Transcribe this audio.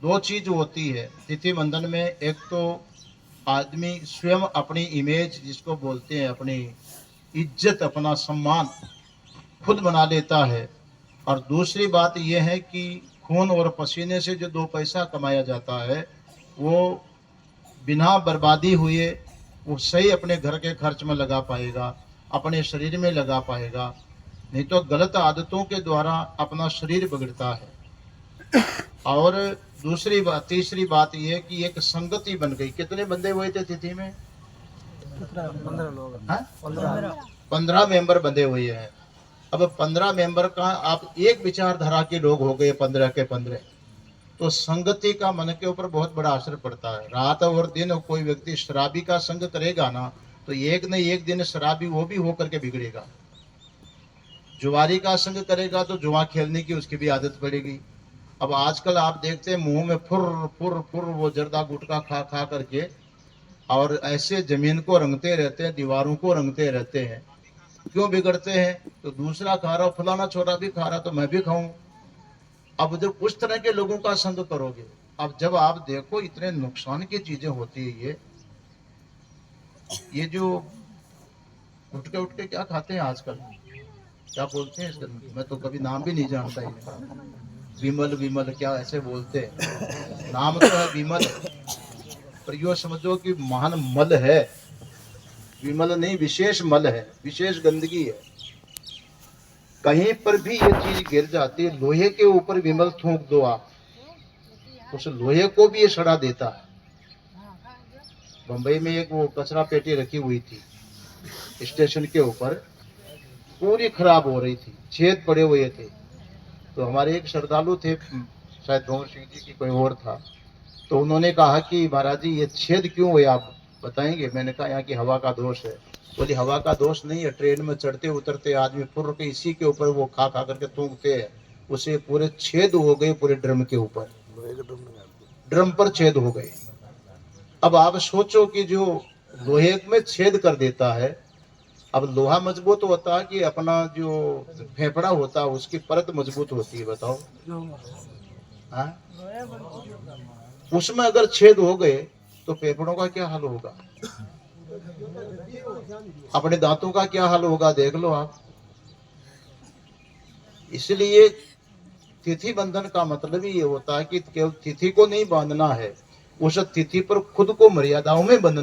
दो चीज होती है तिथि बंधन में। एक तो आदमी स्वयं अपनी इमेज, जिसको बोलते हैं अपनी इज्जत, अपना सम्मान खुद बना लेता है। और दूसरी बात यह है कि खून और पसीने से जो दो पैसा कमाया जाता है वो बिना बर्बादी हुए वो सही अपने घर के खर्च में लगा पाएगा, अपने शरीर में लगा पाएगा। नहीं तो गलत आदतों के द्वारा अपना शरीर बिगड़ता है। और दूसरी बात, तीसरी बात यह कि एक संगति बन गई। कितने बंदे हुए थे तिथि में? 15 लोग। 15 मेंबर बंधे हुए हैं। अब 15 मेंबर का आप एक विचारधारा के लोग हो गए, 15 के 15। तो संगति का मन के ऊपर बहुत बड़ा असर पड़ता है। रात और दिन कोई व्यक्ति शराबी का संग करेगा ना, तो एक न एक दिन शराबी वो भी होकर के बिगड़ेगा। जुआरी का संग करेगा तो जुआ खेलने की उसकी भी आदत पड़ेगी। अब आजकल आप देखते हैं मुंह में फुर फुर फुर वो जर्दा गुटखा खा खा करके और ऐसे जमीन को रंगते रहते हैं, दीवारों को रंगते रहते हैं। क्यों बिगड़ते हैं? तो दूसरा खा रहा, फलाना छोरा भी खा रहा तो मैं भी खाऊं। अब जब उस तरह के लोगों का संग करोगे, अब जब आप देखो इतने नुकसान की चीजें होती है। ये जो उठ के क्या खाते हैं आजकल, क्या बोलते हैं इसका, मैं तो कभी नाम भी नहीं जानता इनका। विमल विमल क्या ऐसे बोलते हैं, नाम तो है विमल, पर यो समझो कि महान मल है। विमल नहीं, विशेष मल है, विशेष गंदगी है। कहीं पर भी ये चीज गिर जाती है, लोहे के ऊपर विमल थूक दो आप, उस लोहे को भी ये सड़ा देता है। बंबई में एक वो कचरा पेटी रखी हुई थी स्टेशन के ऊपर, पूरी खराब हो रही थी, छेद पड़े हुए थे। तो हमारे एक श्रद्धालु थे, शायद धोर सिंह जी की कोई और था, तो उन्होंने कहा कि महाराज जी ये छेद क्यों हुए आप बताएंगे? मैंने कहा यहाँ की हवा का दोष है। बोली हवा का दोष नहीं है, ट्रेन में चढ़ते उतरते आदमी फुर के इसी के ऊपर वो खा खा करके थूकते हैं, उसे पूरे छेद हो गए, पूरे ड्रम के ऊपर, ड्रम पर छेद हो गए। अब आप सोचो कि जो लोहे में छेद कर देता है, अब लोहा मजबूत होता है कि अपना जो फेफड़ा होता है उसकी परत मजबूत होती है, बताओ। हाँ? उसमें अगर छेद हो गए तो फेफड़ों का क्या हाल होगा, अपने दांतों का क्या हाल होगा, देख लो आप। इसलिए तिथि बंधन का मतलब ही ये होता है कि केवल तिथि को नहीं बांधना है, उस तिथि पर खुद को मर्यादाओं में बंधना